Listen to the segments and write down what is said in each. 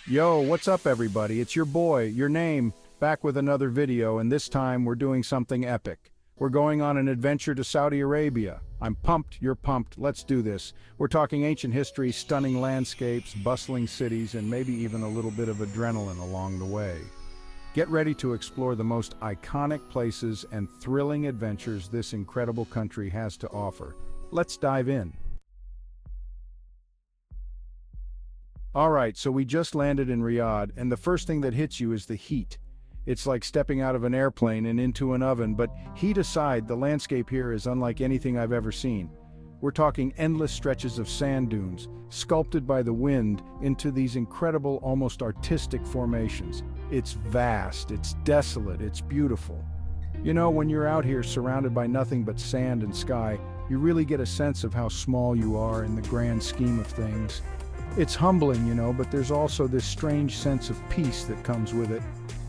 Yo, what's up everybody? It's your boy, your name, back with another video, and this time we're doing something epic. We're going on an adventure to Saudi Arabia. I'm pumped, you're pumped, let's do this. We're talking ancient history, stunning landscapes, bustling cities, and maybe even a little bit of adrenaline along the way. Get ready to explore the most iconic places and thrilling adventures this incredible country has to offer. Let's dive in. Alright, so we just landed in Riyadh, and the first thing that hits you is the heat. It's like stepping out of an airplane and into an oven, but heat aside, the landscape here is unlike anything I've ever seen. We're talking endless stretches of sand dunes, sculpted by the wind into these incredible, almost artistic formations. It's vast, it's desolate, it's beautiful. You know, when you're out here surrounded by nothing but sand and sky, you really get a sense of how small you are in the grand scheme of things. It's humbling, you know, but there's also this strange sense of peace that comes with it.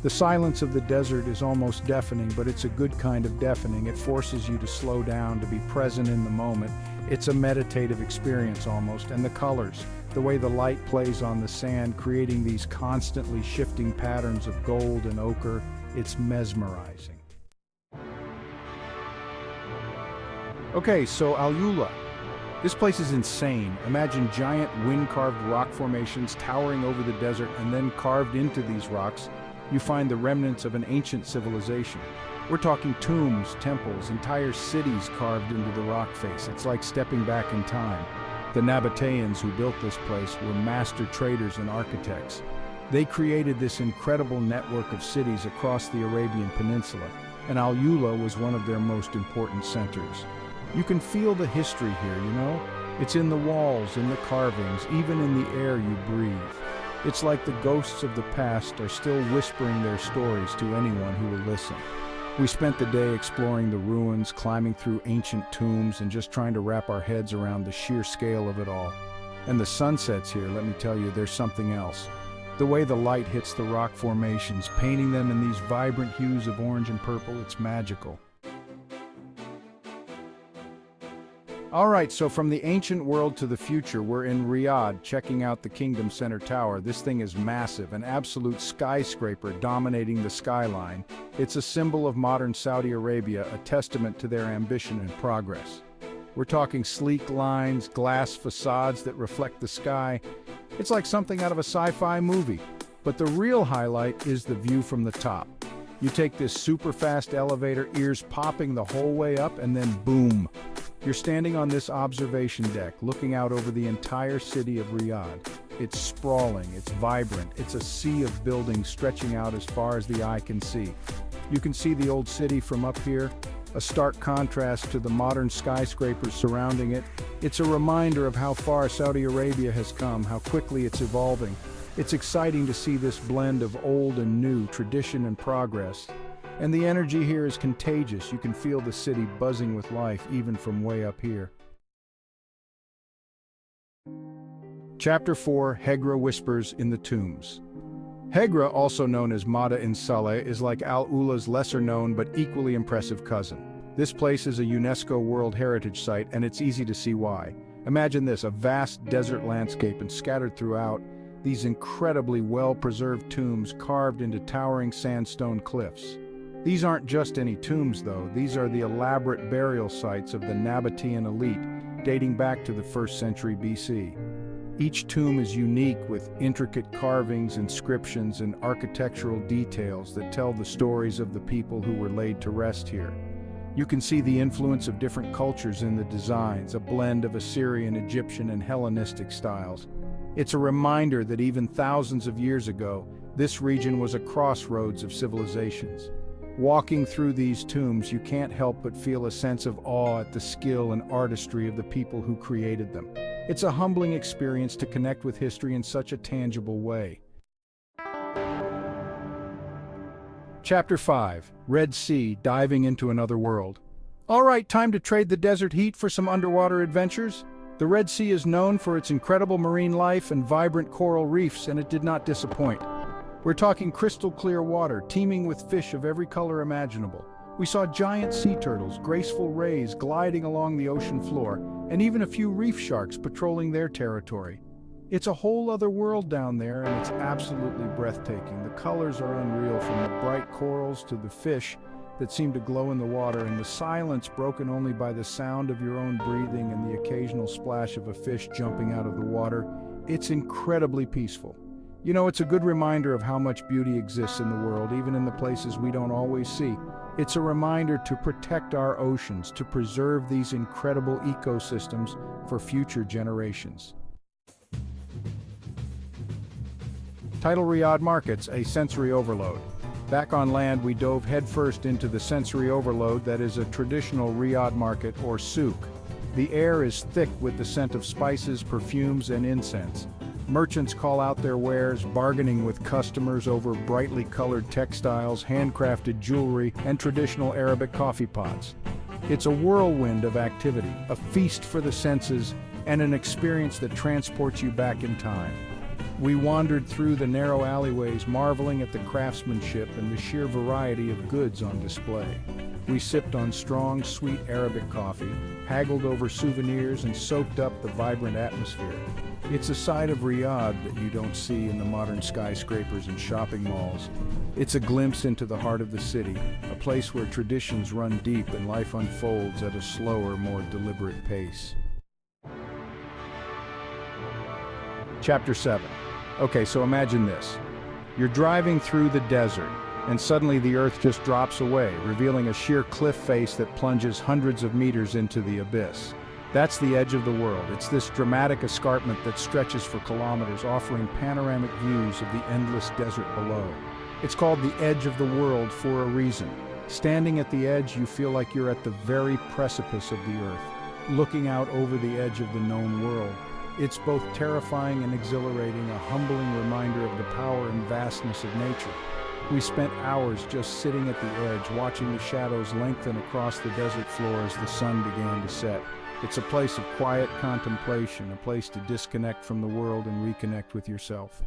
The silence of the desert is almost deafening, but it's a good kind of deafening. It forces you to slow down, to be present in the moment. It's a meditative experience almost, and the colors, the way the light plays on the sand, creating these constantly shifting patterns of gold and ochre, it's mesmerizing. Okay, so Al Ula. This place is insane. Imagine giant wind-carved rock formations towering over the desert, and then carved into these rocks, you find the remnants of an ancient civilization. We're talking tombs, temples, entire cities carved into the rock face. It's like stepping back in time. The Nabateans who built this place were master traders and architects. They created this incredible network of cities across the Arabian Peninsula, and Al Ula was one of their most important centers. You can feel the history here, you know? It's in the walls, in the carvings, even in the air you breathe. It's like the ghosts of the past are still whispering their stories to anyone who will listen. We spent the day exploring the ruins, climbing through ancient tombs, and just trying to wrap our heads around the sheer scale of it all. And the sunsets here, let me tell you, there's something else. The way the light hits the rock formations, painting them in these vibrant hues of orange and purple, it's magical. Alright, so from the ancient world to the future, we're in Riyadh checking out the Kingdom Center Tower. This thing is massive, an absolute skyscraper dominating the skyline. It's a symbol of modern Saudi Arabia, a testament to their ambition and progress. We're talking sleek lines, glass facades that reflect the sky. It's like something out of a sci-fi movie. But the real highlight is the view from the top. You take this super fast elevator, ears popping the whole way up, and then boom! You're standing on this observation deck, looking out over the entire city of Riyadh. It's sprawling, it's vibrant, it's a sea of buildings stretching out as far as the eye can see. You can see the old city from up here, a stark contrast to the modern skyscrapers surrounding it. It's a reminder of how far Saudi Arabia has come, how quickly it's evolving. It's exciting to see this blend of old and new, tradition and progress. And the energy here is contagious. You can feel the city buzzing with life even from way up here. Chapter 4, Hegra Whispers in the Tombs. Hegra, also known as Mada in Saleh, is like Al Ula's lesser-known but equally impressive cousin. This place is a UNESCO World Heritage Site, and it's easy to see why. Imagine this, a vast desert landscape, and scattered throughout, these incredibly well-preserved tombs carved into towering sandstone cliffs. These aren't just any tombs, though. These are the elaborate burial sites of the Nabatean elite, dating back to the 1st century BC. Each tomb is unique with intricate carvings, inscriptions, and architectural details that tell the stories of the people who were laid to rest here. You can see the influence of different cultures in the designs, a blend of Assyrian, Egyptian, and Hellenistic styles. It's a reminder that even thousands of years ago, this region was a crossroads of civilizations. Walking through these tombs, you can't help but feel a sense of awe at the skill and artistry of the people who created them. It's a humbling experience to connect with history in such a tangible way. Chapter 5, Red Sea, Diving into Another World. Alright, time to trade the desert heat for some underwater adventures. The Red Sea is known for its incredible marine life and vibrant coral reefs, and it did not disappoint. We're talking crystal clear water, teeming with fish of every color imaginable. We saw giant sea turtles, graceful rays gliding along the ocean floor, and even a few reef sharks patrolling their territory. It's a whole other world down there, and it's absolutely breathtaking. The colors are unreal, from the bright corals to the fish that seem to glow in the water, and the silence broken only by the sound of your own breathing and the occasional splash of a fish jumping out of the water. It's incredibly peaceful. You know, it's a good reminder of how much beauty exists in the world, even in the places we don't always see. It's a reminder to protect our oceans, to preserve these incredible ecosystems for future generations. Title: Riyadh Markets, a sensory overload. Back on land, we dove headfirst into the sensory overload that is a traditional Riyadh market, or souk. The air is thick with the scent of spices, perfumes, and incense. Merchants call out their wares, bargaining with customers over brightly colored textiles, handcrafted jewelry, and traditional Arabic coffee pots. It's a whirlwind of activity, a feast for the senses, and an experience that transports you back in time. We wandered through the narrow alleyways, marveling at the craftsmanship and the sheer variety of goods on display. We sipped on strong, sweet Arabic coffee, haggled over souvenirs, and soaked up the vibrant atmosphere. It's a side of Riyadh that you don't see in the modern skyscrapers and shopping malls. It's a glimpse into the heart of the city, a place where traditions run deep and life unfolds at a slower, more deliberate pace. Chapter 7. Okay, so imagine this. You're driving through the desert, and suddenly the earth just drops away, revealing a sheer cliff face that plunges hundreds of meters into the abyss. That's the edge of the world. It's this dramatic escarpment that stretches for kilometers, offering panoramic views of the endless desert below. It's called the edge of the world for a reason. Standing at the edge, you feel like you're at the very precipice of the earth, looking out over the edge of the known world. It's both terrifying and exhilarating, a humbling reminder of the power and vastness of nature. We spent hours just sitting at the edge, watching the shadows lengthen across the desert floor as the sun began to set. It's a place of quiet contemplation, a place to disconnect from the world and reconnect with yourself.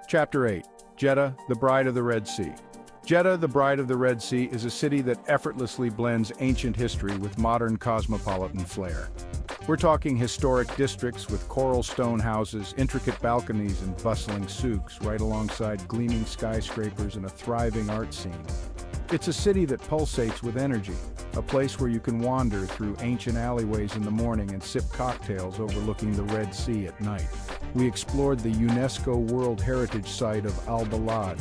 Chapter 8. Jeddah, the Bride of the Red Sea. Jeddah, the Bride of the Red Sea, is a city that effortlessly blends ancient history with modern cosmopolitan flair. We're talking historic districts with coral stone houses, intricate balconies, and bustling souks, right alongside gleaming skyscrapers and a thriving art scene. It's a city that pulsates with energy, a place where you can wander through ancient alleyways in the morning and sip cocktails overlooking the Red Sea at night. We explored the UNESCO World Heritage Site of Al-Balad,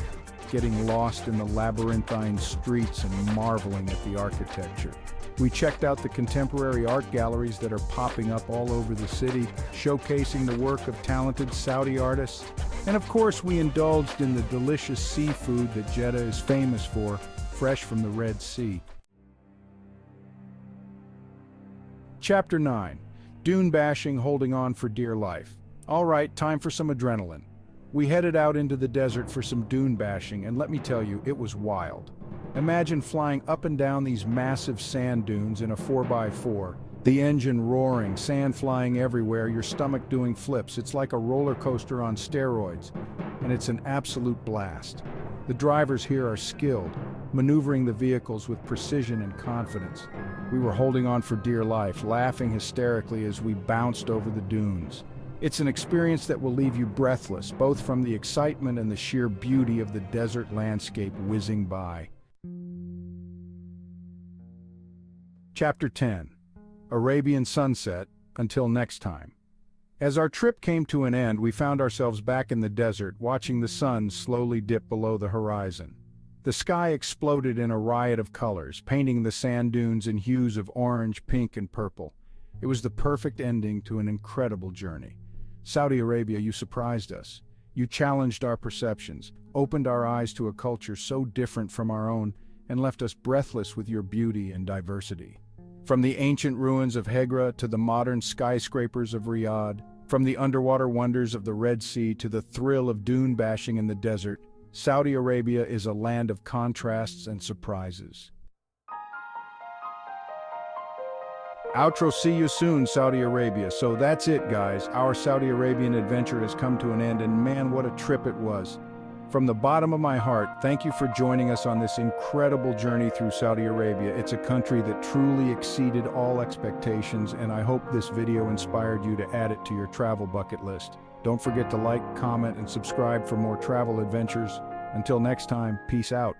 getting lost in the labyrinthine streets and marveling at the architecture. We checked out the contemporary art galleries that are popping up all over the city, showcasing the work of talented Saudi artists. And of course, we indulged in the delicious seafood that Jeddah is famous for, fresh from the Red Sea. Chapter 9. Dune bashing, holding on for dear life. All right, time for some adrenaline. We headed out into the desert for some dune bashing, and let me tell you, it was wild. Imagine flying up and down these massive sand dunes in a 4x4, the engine roaring, sand flying everywhere, your stomach doing flips. It's like a roller coaster on steroids, and it's an absolute blast. The drivers here are skilled, maneuvering the vehicles with precision and confidence. We were holding on for dear life, laughing hysterically as we bounced over the dunes. It's an experience that will leave you breathless, both from the excitement and the sheer beauty of the desert landscape whizzing by. Chapter 10. Arabian Sunset, until next time. As our trip came to an end, we found ourselves back in the desert, watching the sun slowly dip below the horizon. The sky exploded in a riot of colors, painting the sand dunes in hues of orange, pink, and purple. It was the perfect ending to an incredible journey. Saudi Arabia, you surprised us. You challenged our perceptions, opened our eyes to a culture so different from our own, and left us breathless with your beauty and diversity. From the ancient ruins of Hegra to the modern skyscrapers of Riyadh, from the underwater wonders of the Red Sea to the thrill of dune bashing in the desert, Saudi Arabia is a land of contrasts and surprises. Outro. See you soon, Saudi Arabia. So that's it, guys. Our Saudi Arabian adventure has come to an end, and man, what a trip it was. From the bottom of my heart, thank you for joining us on this incredible journey through Saudi Arabia. It's a country that truly exceeded all expectations, and I hope this video inspired you to add it to your travel bucket list. Don't forget to like, comment, and subscribe for more travel adventures. Until next time, peace out.